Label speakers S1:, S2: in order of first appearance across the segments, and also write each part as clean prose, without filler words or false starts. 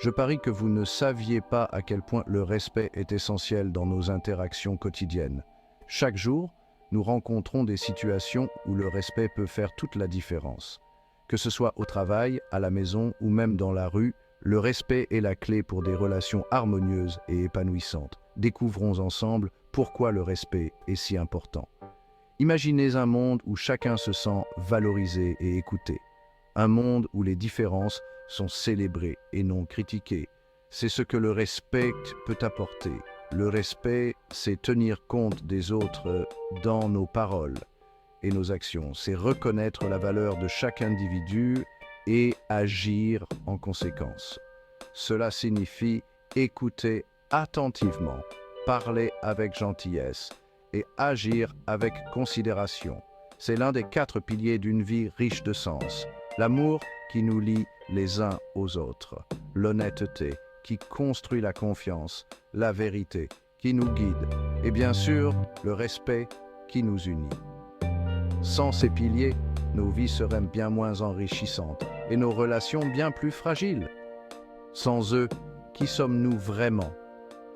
S1: Je parie que vous ne saviez pas à quel point le respect est essentiel dans nos interactions quotidiennes. Chaque jour, nous rencontrons des situations où le respect peut faire toute la différence. Que ce soit au travail, à la maison ou même dans la rue, le respect est la clé pour des relations harmonieuses et épanouissantes. Découvrons ensemble pourquoi le respect est si important. Imaginez un monde où chacun se sent valorisé et écouté. Un monde où les différences sont célébrées et non critiquées. C'est ce que le respect peut apporter. Le respect, c'est tenir compte des autres dans nos paroles et nos actions. C'est reconnaître la valeur de chaque individu et agir en conséquence. Cela signifie écouter attentivement, parler avec gentillesse et agir avec considération. C'est l'un des 4 piliers d'une vie riche de sens. L'amour qui nous lie les uns aux autres, l'honnêteté qui construit la confiance, la vérité qui nous guide et bien sûr le respect qui nous unit. Sans ces piliers, nos vies seraient bien moins enrichissantes et nos relations bien plus fragiles. Sans eux, qui sommes-nous vraiment?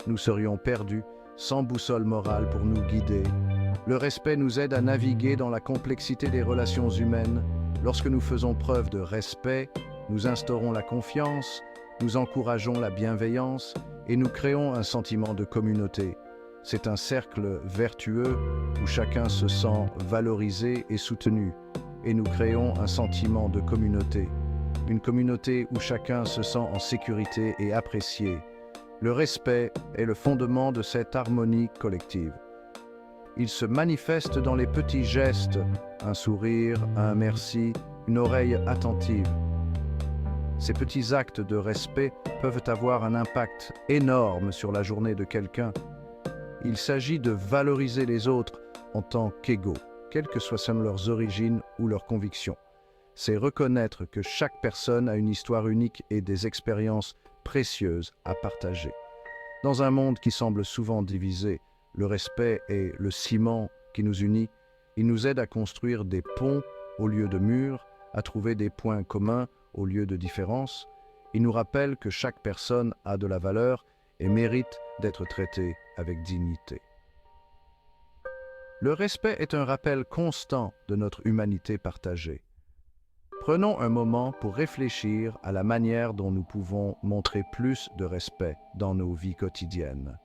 S1: Nous serions perdus, sans boussole morale pour nous guider. Le respect nous aide à naviguer dans la complexité des relations humaines. Lorsque nous faisons preuve de respect, nous instaurons la confiance, nous encourageons la bienveillance et nous créons un sentiment de communauté. C'est un cercle vertueux où chacun se sent valorisé et soutenu, et nous créons un sentiment de communauté. Une communauté où chacun se sent en sécurité et apprécié. Le respect est le fondement de cette harmonie collective. Il se manifeste dans les petits gestes, un sourire, un merci, une oreille attentive. Ces petits actes de respect peuvent avoir un impact énorme sur la journée de quelqu'un. Il s'agit de valoriser les autres en tant qu'égaux, quelles que soient leurs origines ou leurs convictions. C'est reconnaître que chaque personne a une histoire unique et des expériences précieuses à partager. Dans un monde qui semble souvent divisé, le respect est le ciment qui nous unit. Il nous aide à construire des ponts au lieu de murs, à trouver des points communs au lieu de différences. Il nous rappelle que chaque personne a de la valeur et mérite d'être traitée avec dignité. Le respect est un rappel constant de notre humanité partagée. Prenons un moment pour réfléchir à la manière dont nous pouvons montrer plus de respect dans nos vies quotidiennes.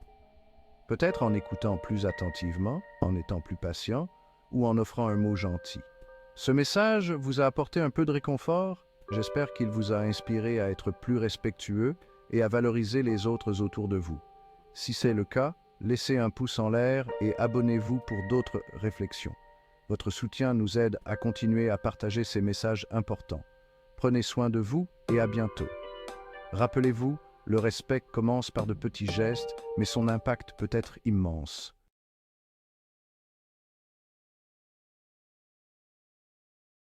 S1: Peut-être en écoutant plus attentivement, en étant plus patient ou en offrant un mot gentil. Ce message vous a apporté un peu de réconfort? J'espère qu'il vous a inspiré à être plus respectueux et à valoriser les autres autour de vous. Si c'est le cas, laissez un pouce en l'air et abonnez-vous pour d'autres réflexions. Votre soutien nous aide à continuer à partager ces messages importants. Prenez soin de vous et à bientôt. Rappelez-vous, le respect commence par de petits gestes, mais son impact peut être immense.